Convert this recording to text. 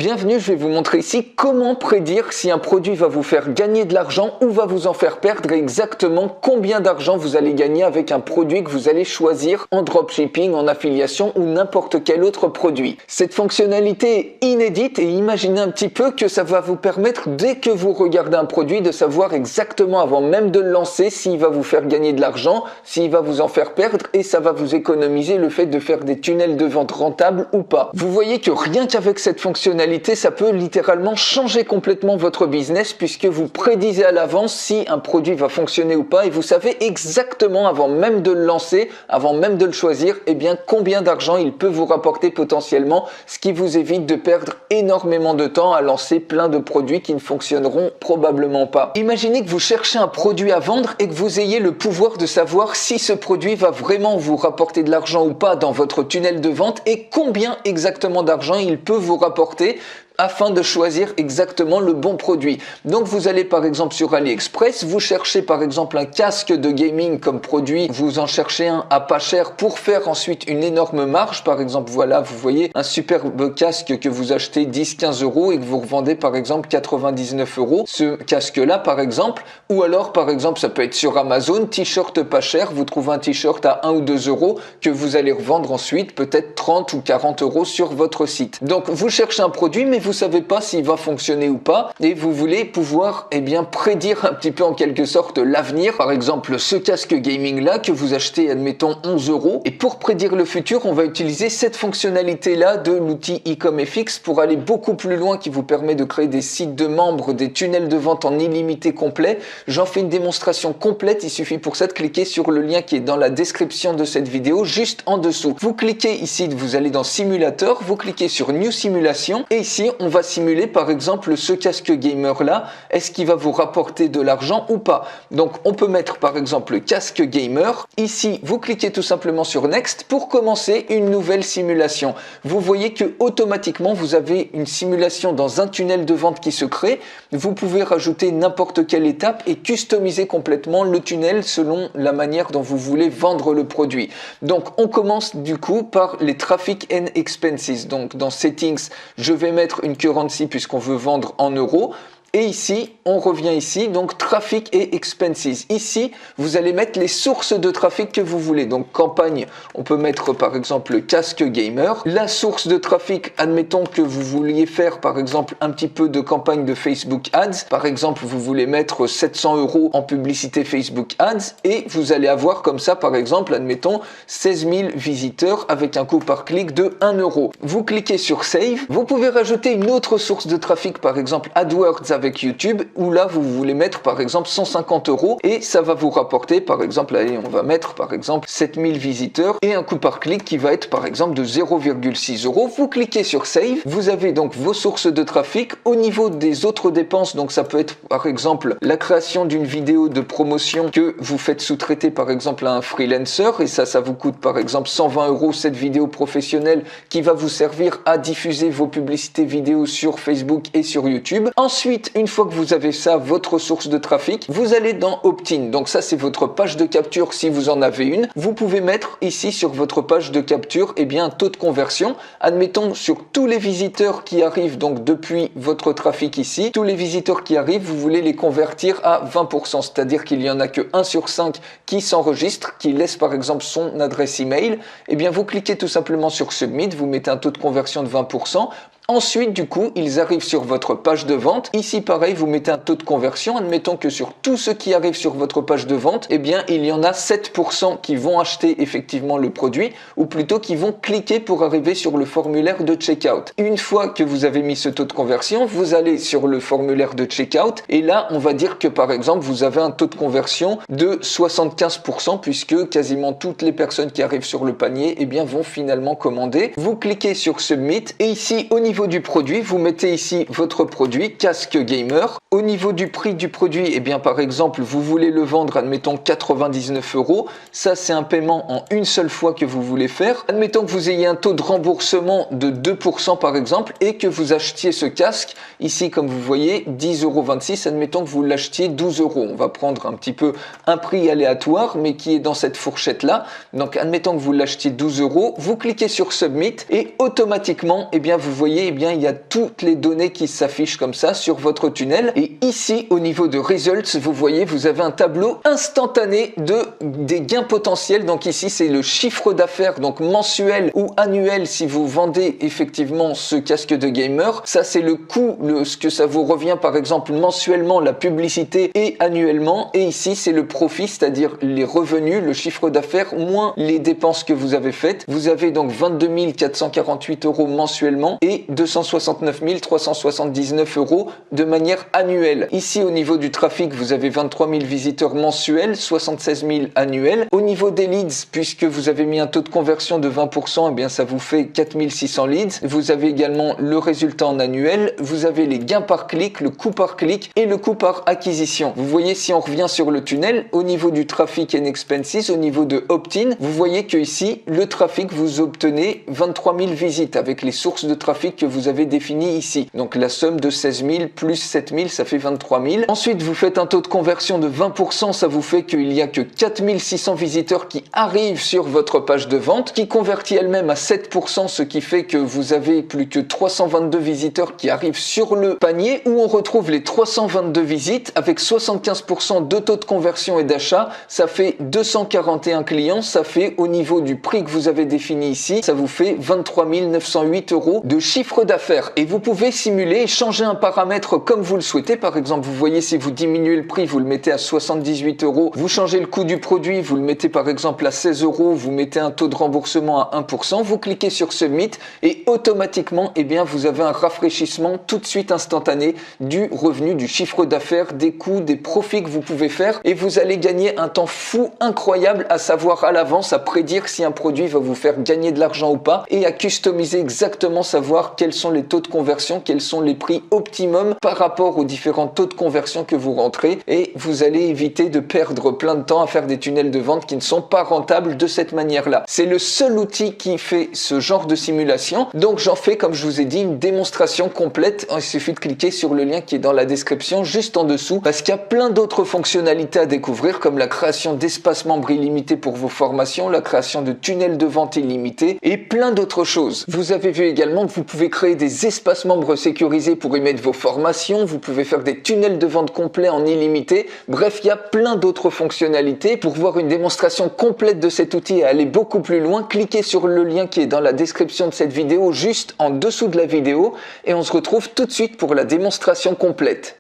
Bienvenue, je vais vous montrer ici comment prédire si un produit va vous faire gagner de l'argent ou va vous en faire perdre et exactement combien d'argent vous allez gagner avec un produit que vous allez choisir en dropshipping, en affiliation ou n'importe quel autre produit. Cette fonctionnalité est inédite et imaginez un petit peu que ça va vous permettre dès que vous regardez un produit de savoir exactement avant même de le lancer s'il va vous faire gagner de l'argent, s'il va vous en faire perdre et ça va vous économiser le fait de faire des tunnels de vente rentables ou pas. Vous voyez que rien qu'avec cette fonctionnalité, ça peut littéralement changer complètement votre business puisque vous prédisez à l'avance si un produit va fonctionner ou pas et vous savez exactement avant même de le lancer, avant même de le choisir, eh bien combien d'argent il peut vous rapporter potentiellement, ce qui vous évite de perdre énormément de temps à lancer plein de produits qui ne fonctionneront probablement pas. Imaginez que vous cherchez un produit à vendre et que vous ayez le pouvoir de savoir si ce produit va vraiment vous rapporter de l'argent ou pas dans votre tunnel de vente et combien exactement d'argent il peut vous rapporter afin de choisir exactement le bon produit. Donc vous allez par exemple sur AliExpress, vous cherchez par exemple un casque de gaming comme produit, vous en cherchez un à pas cher pour faire ensuite une énorme marge. Par exemple voilà, vous voyez un superbe casque que vous achetez 10-15 € et que vous revendez par exemple 99 €. Ce casque là par exemple, ou alors par exemple ça peut être sur Amazon, t-shirt pas cher, vous trouvez un t-shirt à 1 ou 2 € que vous allez revendre ensuite peut-être 30 ou 40 € sur votre site. Donc vous cherchez un produit mais vous savez pas s'il va fonctionner ou pas et vous voulez pouvoir prédire un petit peu en quelque sorte l'avenir. Par exemple ce casque gaming là que vous achetez admettons 11 € et pour prédire le futur on va utiliser cette fonctionnalité là de l'outil eComFX pour aller beaucoup plus loin qui vous permet de créer des sites de membres, des tunnels de vente en illimité complet. J'en fais une démonstration complète, il suffit pour ça de cliquer sur le lien qui est dans la description de cette vidéo juste en dessous. Vous cliquez ici, vous allez dans simulateur, vous cliquez sur New Simulation et ici on va simuler par exemple ce casque gamer là, est-ce qu'il va vous rapporter de l'argent ou pas. Donc on peut mettre par exemple casque gamer, ici vous cliquez tout simplement sur Next pour commencer une nouvelle simulation. Vous voyez que automatiquement vous avez une simulation dans un tunnel de vente qui se crée, vous pouvez rajouter n'importe quelle étape et customiser complètement le tunnel selon la manière dont vous voulez vendre le produit. Donc on commence du coup par les Traffic and Expenses. Donc dans Settings, je vais mettre une currency puisqu'on veut vendre en euros. Et ici, on revient ici, donc Traffic et Expenses. Ici, vous allez mettre les sources de trafic que vous voulez. Donc campagne, on peut mettre par exemple casque gamer. La source de trafic, admettons que vous vouliez faire par exemple un petit peu de campagne de Facebook Ads. Par exemple, vous voulez mettre 700 € en publicité Facebook Ads et vous allez avoir comme ça par exemple, admettons 16 000 visiteurs avec un coût par clic de 1 €. Vous cliquez sur Save. Vous pouvez rajouter une autre source de trafic, par exemple AdWords avec YouTube, où là vous voulez mettre par exemple 150 € et ça va vous rapporter par exemple, allez on va mettre par exemple 7000 visiteurs et un coût par clic qui va être par exemple de 0,6 €. Vous cliquez sur Save, vous avez donc vos sources de trafic. Au niveau des autres dépenses, donc ça peut être par exemple la création d'une vidéo de promotion que vous faites sous-traiter par exemple à un freelancer et ça vous coûte par exemple 120 € cette vidéo professionnelle qui va vous servir à diffuser vos publicités vidéo sur Facebook et sur YouTube. Ensuite, une fois que vous avez ça, votre source de trafic, vous allez dans Opt-in. Donc ça, c'est votre page de capture si vous en avez une. Vous pouvez mettre ici sur votre page de capture un taux de conversion. Admettons sur tous les visiteurs qui arrivent donc depuis votre trafic ici, tous les visiteurs qui arrivent, vous voulez les convertir à 20%. C'est-à-dire qu'il y en a que 1 sur 5 qui s'enregistre, qui laisse par exemple son adresse email. Vous cliquez tout simplement sur Submit, vous mettez un taux de conversion de 20%. Ensuite, du coup, ils arrivent sur votre page de vente. Ici, pareil, vous mettez un taux de conversion. Admettons que sur tous ceux qui arrivent sur votre page de vente, il y en a 7% qui vont acheter effectivement le produit, ou plutôt qui vont cliquer pour arriver sur le formulaire de checkout. Une fois que vous avez mis ce taux de conversion, vous allez sur le formulaire de checkout, et là, on va dire que par exemple, vous avez un taux de conversion de 75%, puisque quasiment toutes les personnes qui arrivent sur le panier, vont finalement commander. Vous cliquez sur Submit, et ici, au niveau du produit, vous mettez ici votre produit, casque gamer. Au niveau du prix du produit, par exemple, vous voulez le vendre, admettons 99 €. Ça, c'est un paiement en une seule fois que vous voulez faire. Admettons que vous ayez un taux de remboursement de 2% par exemple et que vous achetiez ce casque. Ici, comme vous voyez, 10,26 €. Admettons que vous l'achetiez 12 €. On va prendre un petit peu un prix aléatoire, mais qui est dans cette fourchette-là. Donc, admettons que vous l'achetiez 12 €. Vous cliquez sur Submit et automatiquement, vous voyez voyez, eh bien, il y a toutes les données qui s'affichent comme ça sur votre tunnel. Et ici, au niveau de Results, vous voyez, vous avez un tableau instantané des gains potentiels. Donc ici, c'est le chiffre d'affaires, donc mensuel ou annuel si vous vendez effectivement ce casque de gamer. Ça, c'est le coût, ce que ça vous revient par exemple mensuellement, la publicité, et annuellement. Et ici, c'est le profit, c'est-à-dire les revenus, le chiffre d'affaires moins les dépenses que vous avez faites. Vous avez donc 22 448 euros mensuellement et 269 379 euros de manière annuelle. Ici, au niveau du trafic, vous avez 23 000 visiteurs mensuels, 76 000 annuels. Au niveau des leads, puisque vous avez mis un taux de conversion de 20%, eh bien ça vous fait 4600 leads. Vous avez également le résultat en annuel. Vous avez les gains par clic, le coût par clic et le coût par acquisition. Vous voyez, si on revient sur le tunnel, au niveau du traffic and expenses, au niveau de opt-in, vous voyez que ici, le trafic, vous obtenez 23 000 visites avec les sources de trafic que vous avez définies ici. Donc la somme de 16 000 plus 7 000, ça fait 23 000. Ensuite, vous faites un taux de conversion de 20%, ça vous fait qu'il n'y a que 4 600 visiteurs qui arrivent sur votre page de vente, qui convertit elle-même à 7%, ce qui fait que vous avez plus que 322 visiteurs qui arrivent sur le panier, où on retrouve les 322 visites avec 75% de taux de conversion et d'achat. Ça fait 241 clients, ça fait au niveau du prix que vous avez défini ici, ça vous fait 23 908 euros de chiffre d'affaires. Et vous pouvez simuler et changer un paramètre comme vous le souhaitez. Par exemple, vous voyez, si vous diminuez le prix, vous le mettez à 78 euros. Vous changez le coût du produit, vous le mettez par exemple à 16 euros. Vous mettez un taux de remboursement à 1%. Vous cliquez sur Submit et automatiquement, eh bien, vous avez un rafraîchissement tout de suite instantané du revenu, du chiffre d'affaires, des coûts, des profits que vous pouvez faire. Et vous allez gagner un temps fou incroyable à savoir à l'avance, à prédire si un produit va vous faire gagner de l'argent ou pas et à customiser exactement, savoir quels sont les taux de conversion, quels sont les prix optimum par rapport aux différents taux de conversion que vous rentrez, et vous allez éviter de perdre plein de temps à faire des tunnels de vente qui ne sont pas rentables de cette manière-là. C'est le seul outil qui fait ce genre de simulation, donc j'en fais, comme je vous ai dit, une démonstration complète. Il suffit de cliquer sur le lien qui est dans la description juste en dessous, parce qu'il y a plein d'autres fonctionnalités à découvrir, comme la création d'espaces membres illimités pour vos formations, la création de tunnels de vente illimités et plein d'autres choses. Vous avez vu également que vous pouvez créer des espaces membres sécurisés pour y mettre vos formations, vous pouvez faire des tunnels de vente complets en illimité. Bref, il y a plein d'autres fonctionnalités. Pour voir une démonstration complète de cet outil et aller beaucoup plus loin, cliquez sur le lien qui est dans la description de cette vidéo, juste en dessous de la vidéo, et on se retrouve tout de suite pour la démonstration complète.